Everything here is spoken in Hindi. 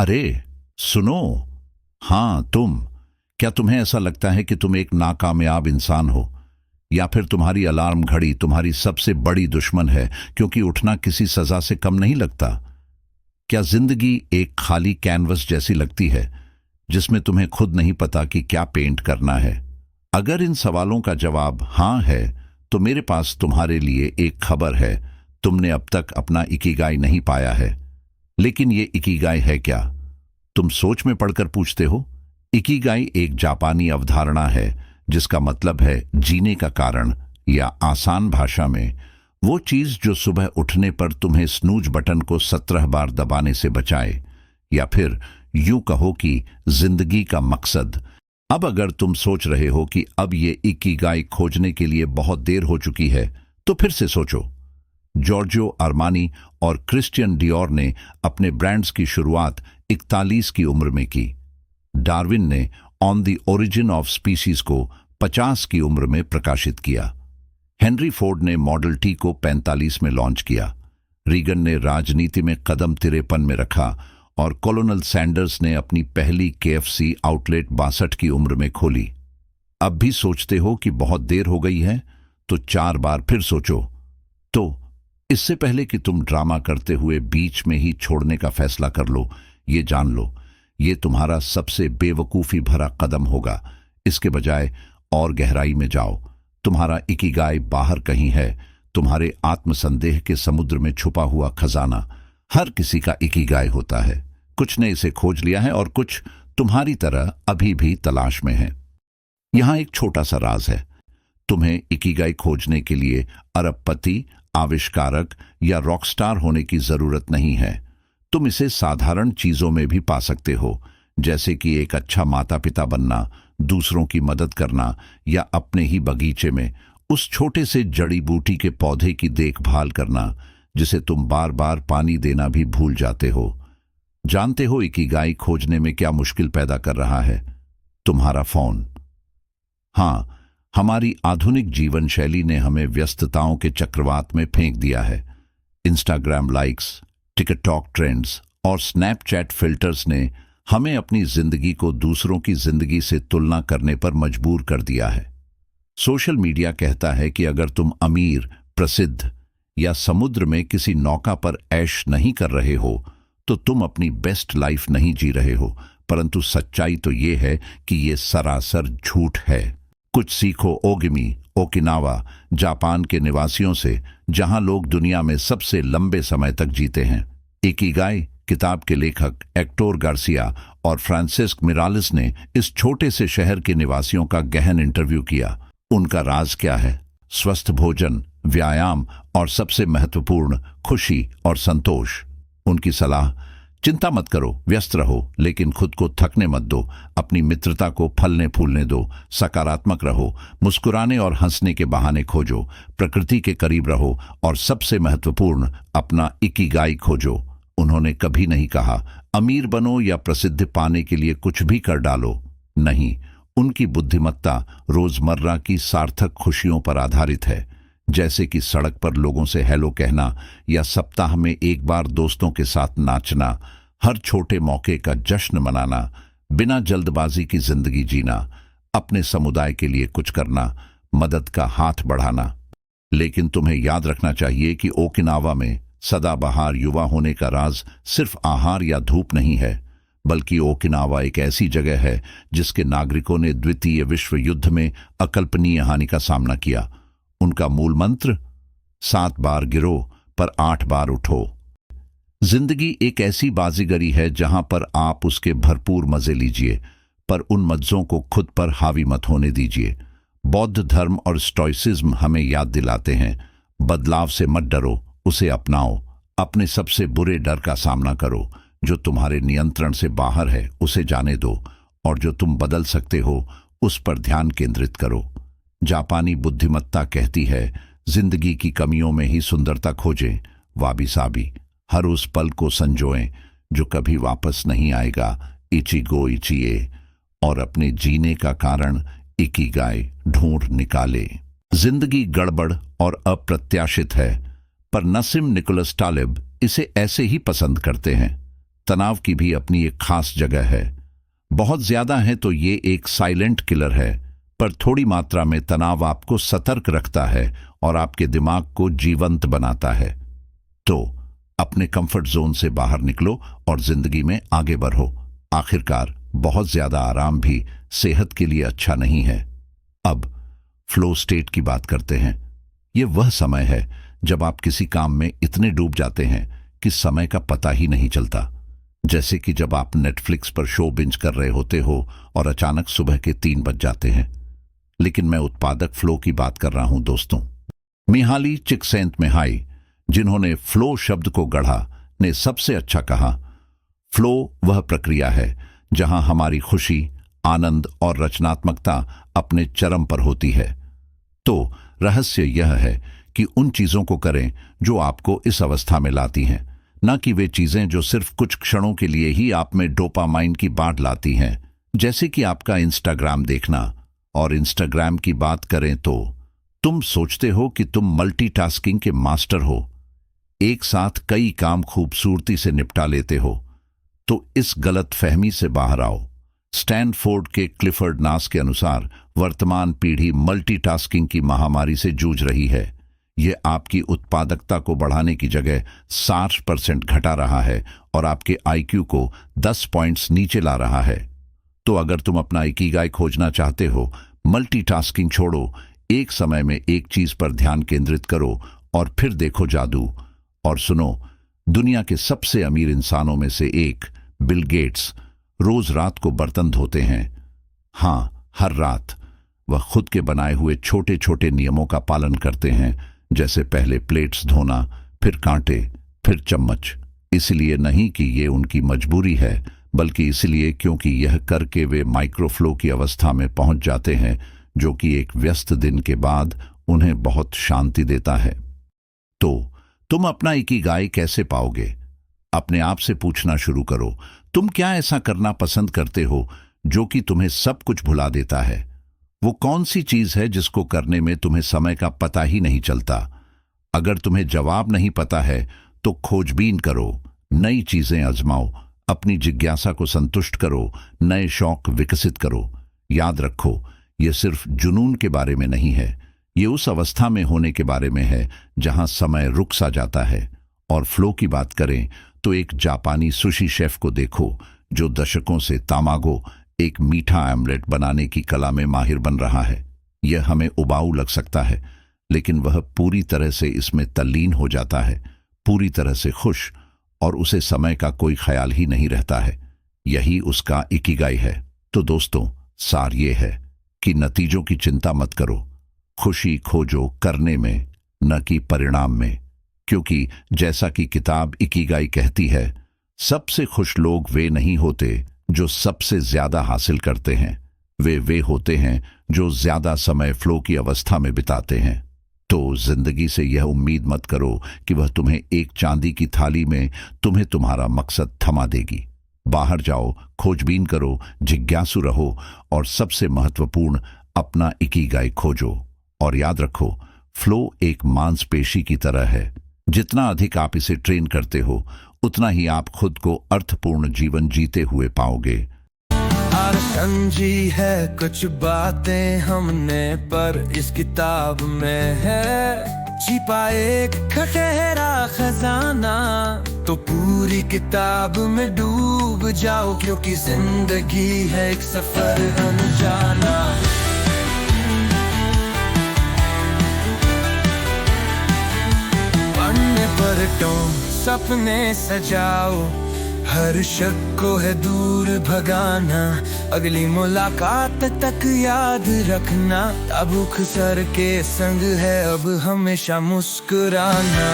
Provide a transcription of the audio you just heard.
अरे सुनो। हाँ तुम। क्या तुम्हें ऐसा लगता है कि तुम एक नाकामयाब इंसान हो, या फिर तुम्हारी अलार्म घड़ी तुम्हारी सबसे बड़ी दुश्मन है क्योंकि उठना किसी सजा से कम नहीं लगता? क्या जिंदगी एक खाली कैनवस जैसी लगती है जिसमें तुम्हें खुद नहीं पता कि क्या पेंट करना है? अगर इन सवालों का जवाब हाँ है तो मेरे पास तुम्हारे लिए एक खबर है। तुमने अब तक अपना इकिगाई नहीं पाया है। लेकिन ये इकिगाई है क्या? तुम सोच में पढ़कर पूछते हो। इकिगाई एक जापानी अवधारणा है जिसका मतलब है जीने का कारण, या आसान भाषा में वो चीज जो सुबह उठने पर तुम्हें स्नूज बटन को 17 बार दबाने से बचाए, या फिर यूं कहो कि जिंदगी का मकसद। अब अगर तुम सोच रहे हो कि अब ये इकिगाई खोजने के लिए बहुत देर हो चुकी है, तो फिर से सोचो। जॉर्जियो आर्मानी और क्रिश्चियन डियोर ने अपने ब्रांड्स की शुरुआत 41 की उम्र में की। डार्विन ने on the origin of species को 50 की उम्र में प्रकाशित किया। हेनरी फोर्ड ने मॉडल टी को 45 में लॉन्च किया। रीगन ने राजनीति में कदम 53 में रखा और कॉलोनल सैंडर्स ने अपनी पहली केएफसी आउटलेट 62 की उम्र में खोली। अब भी सोचते हो कि बहुत देर हो गई है? तो 4 बार फिर सोचो। तो इससे पहले कि तुम ड्रामा करते हुए बीच में ही छोड़ने का फैसला कर लो, ये जान लो, ये तुम्हारा सबसे बेवकूफी भरा कदम होगा। इसके बजाय और गहराई में जाओ। तुम्हारा इकिगाई बाहर कहीं है, तुम्हारे आत्मसंदेह के समुद्र में छुपा हुआ खजाना। हर किसी का इकिगाई होता है। कुछ ने इसे खोज लिया है और कुछ तुम्हारी तरह अभी भी तलाश में है। यहां एक छोटा सा राज है। तुम्हें इकिगाई खोजने के लिए अरबपति, आविष्कारक या रॉकस्टार होने की जरूरत नहीं है। तुम इसे साधारण चीजों में भी पा सकते हो, जैसे कि एक अच्छा माता पिता बनना, दूसरों की मदद करना, या अपने ही बगीचे में उस छोटे से जड़ी बूटी के पौधे की देखभाल करना जिसे तुम बार बार पानी देना भी भूल जाते हो। जानते हो इकिगाई खोजने में क्या मुश्किल पैदा कर रहा है? तुम्हारा फोन। हां, हमारी आधुनिक जीवन शैली ने हमें व्यस्तताओं के चक्रवात में फेंक दिया है। इंस्टाग्राम लाइक्स, टिकटॉक ट्रेंड्स और स्नैपचैट फिल्टर्स ने हमें अपनी जिंदगी को दूसरों की जिंदगी से तुलना करने पर मजबूर कर दिया है। सोशल मीडिया कहता है कि अगर तुम अमीर, प्रसिद्ध या समुद्र में किसी नौका पर ऐश नहीं कर रहे हो तो तुम अपनी बेस्ट लाइफ नहीं जी रहे हो। परंतु सच्चाई तो ये है कि ये सरासर झूठ है। कुछ सीखो ओगिमी, ओकिनावा, जापान के निवासियों से, जहां लोग दुनिया में सबसे लंबे समय तक जीते हैं। इकिगाई किताब के लेखक एक्टोर गार्सिया और फ्रांसिस्क मिरालिस ने इस छोटे से शहर के निवासियों का गहन इंटरव्यू किया। उनका राज क्या है? स्वस्थ भोजन, व्यायाम और सबसे महत्वपूर्ण, खुशी और संतोष। उनकी सलाह: चिंता मत करो, व्यस्त रहो, लेकिन खुद को थकने मत दो। अपनी मित्रता को फलने फूलने दो। सकारात्मक रहो, मुस्कुराने और हंसने के बहाने खोजो। प्रकृति के करीब रहो और सबसे महत्वपूर्ण, अपना इकिगाई खोजो। उन्होंने कभी नहीं कहा अमीर बनो या प्रसिद्धि पाने के लिए कुछ भी कर डालो। नहीं, उनकी बुद्धिमत्ता रोजमर्रा की सार्थक खुशियों पर आधारित है, जैसे कि सड़क पर लोगों से हेलो कहना या सप्ताह में एक बार दोस्तों के साथ नाचना, हर छोटे मौके का जश्न मनाना, बिना जल्दबाजी की जिंदगी जीना, अपने समुदाय के लिए कुछ करना, मदद का हाथ बढ़ाना। लेकिन तुम्हें याद रखना चाहिए कि ओकिनावा में सदाबहार युवा होने का राज सिर्फ आहार या धूप नहीं है, बल्कि ओकिनावा एक ऐसी जगह है जिसके नागरिकों ने द्वितीय विश्व युद्ध में अकल्पनीय हानि का सामना किया। उनका मूल मंत्र: 7 बार गिरो पर 8 बार उठो। जिंदगी एक ऐसी बाजीगरी है जहां पर आप उसके भरपूर मजे लीजिए, पर उन मज्जों को खुद पर हावी मत होने दीजिए। बौद्ध धर्म और स्टोइसिज्म हमें याद दिलाते हैं, बदलाव से मत डरो, उसे अपनाओ। अपने सबसे बुरे डर का सामना करो। जो तुम्हारे नियंत्रण से बाहर है उसे जाने दो, और जो तुम बदल सकते हो उस पर ध्यान केंद्रित करो। जापानी बुद्धिमत्ता कहती है, जिंदगी की कमियों में ही सुंदरता खोजें। वाबी साबी, हर उस पल को संजोएं जो कभी वापस नहीं आएगा। इचिगो इचिए, और अपने जीने का कारण इकिगाई ढूंढ निकाले। जिंदगी गड़बड़ और अप्रत्याशित है, पर नसीम निकोलस तालिब इसे ऐसे ही पसंद करते हैं। तनाव की भी अपनी एक खास जगह है। बहुत ज्यादा है तो ये एक साइलेंट किलर है, पर थोड़ी मात्रा में तनाव आपको सतर्क रखता है और आपके दिमाग को जीवंत बनाता है। तो अपने कंफर्ट जोन से बाहर निकलो और जिंदगी में आगे बढ़ो। आखिरकार बहुत ज्यादा आराम भी सेहत के लिए अच्छा नहीं है। अब फ्लो स्टेट की बात करते हैं। यह वह समय है जब आप किसी काम में इतने डूब जाते हैं कि समय का पता ही नहीं चलता। जैसे कि जब आप नेटफ्लिक्स पर शो बिंज कर रहे होते हो और अचानक सुबह के 3 बज जाते हैं। लेकिन मैं उत्पादक फ्लो की बात कर रहा हूं दोस्तों। मिहाली चिकसेंतमिहाई, जिन्होंने फ्लो शब्द को गढ़ा, ने सबसे अच्छा कहा, फ्लो वह प्रक्रिया है जहां हमारी खुशी, आनंद और रचनात्मकता अपने चरम पर होती है। तो रहस्य यह है कि उन चीजों को करें जो आपको इस अवस्था में लाती हैं, न कि वे चीजें जो सिर्फ कुछ क्षणों के लिए ही आप में डोपामाइन की बाढ़ लाती हैं। जैसे कि आपका इंस्टाग्राम देखना। और इंस्टाग्राम की बात करें तो तुम सोचते हो कि तुम मल्टीटास्किंग के मास्टर हो, एक साथ कई काम खूबसूरती से निपटा लेते हो। तो इस गलत फहमी से बाहर आओ। स्टैनफोर्ड के क्लिफर्ड नास के अनुसार वर्तमान पीढ़ी मल्टीटास्किंग की महामारी से जूझ रही है। यह आपकी उत्पादकता को बढ़ाने की जगह 60% घटा रहा है और आपके आईक्यू को 10 पॉइंट्स नीचे ला रहा है। तो अगर तुम अपना इकिगाई खोजना चाहते हो, मल्टीटास्किंग छोड़ो, एक समय में एक चीज पर ध्यान केंद्रित करो और फिर देखो जादू। और सुनो, दुनिया के सबसे अमीर इंसानों में से एक बिल गेट्स रोज रात को बर्तन धोते हैं। हां, हर रात वह खुद के बनाए हुए छोटे छोटे नियमों का पालन करते हैं, जैसे पहले प्लेट्स धोना, फिर कांटे, फिर चम्मच। इसलिए नहीं कि ये उनकी मजबूरी है, बल्कि इसलिए क्योंकि यह करके वे माइक्रोफ्लो की अवस्था में पहुंच जाते हैं, जो कि एक व्यस्त दिन के बाद उन्हें बहुत शांति देता है। तो तुम अपना इकिगाई कैसे पाओगे? अपने आप से पूछना शुरू करो, तुम क्या ऐसा करना पसंद करते हो जो कि तुम्हें सब कुछ भुला देता है? वो कौन सी चीज है जिसको करने में तुम्हें समय का पता ही नहीं चलता? अगर तुम्हें जवाब नहीं पता है तो खोजबीन करो, नई चीजें आजमाओ, अपनी जिज्ञासा को संतुष्ट करो, नए शौक विकसित करो। याद रखो, यह सिर्फ जुनून के बारे में नहीं है, ये उस अवस्था में होने के बारे में है जहां समय रुक सा जाता है। और फ्लो की बात करें तो एक जापानी सुशी शेफ को देखो, जो दशकों से तामागो, एक मीठा आमलेट बनाने की कला में माहिर बन रहा है। यह हमें उबाऊ लग सकता है, लेकिन वह पूरी तरह से इसमें तल्लीन हो जाता है, पूरी तरह से खुश, और उसे समय का कोई ख्याल ही नहीं रहता है। यही उसका इकिगाई है। तो दोस्तों, सार ये है कि नतीजों की चिंता मत करो, खुशी खोजो करने में, न कि परिणाम में। क्योंकि जैसा कि किताब इकिगाई कहती है, सबसे खुश लोग वे नहीं होते जो सबसे ज्यादा हासिल करते हैं, वे होते हैं जो ज्यादा समय फ्लो की अवस्था में बिताते हैं। तो जिंदगी से यह उम्मीद मत करो कि वह तुम्हें एक चांदी की थाली में तुम्हें तुम्हारा मकसद थमा देगी। बाहर जाओ, खोजबीन करो, जिज्ञासु रहो और सबसे महत्वपूर्ण, अपना इकिगाई खोजो। और याद रखो, फ्लो एक मांसपेशी की तरह है। जितना अधिक आप इसे ट्रेन करते हो, उतना ही आप खुद को अर्थपूर्ण जीवन जीते हुए पाओगे। और समझी है कुछ बातें हमने, पर इस किताब में है छिपा एक गहरा खजाना। तो पूरी किताब में डूब जाओ, क्योंकि जिंदगी है एक सफर अनजाना। पढ़ने पर तुम सपने सजाओ, हर शक को है दूर भगाना। अगली मुलाकात तक याद रखना, अब सर के संग है अब हमेशा मुस्कुराना।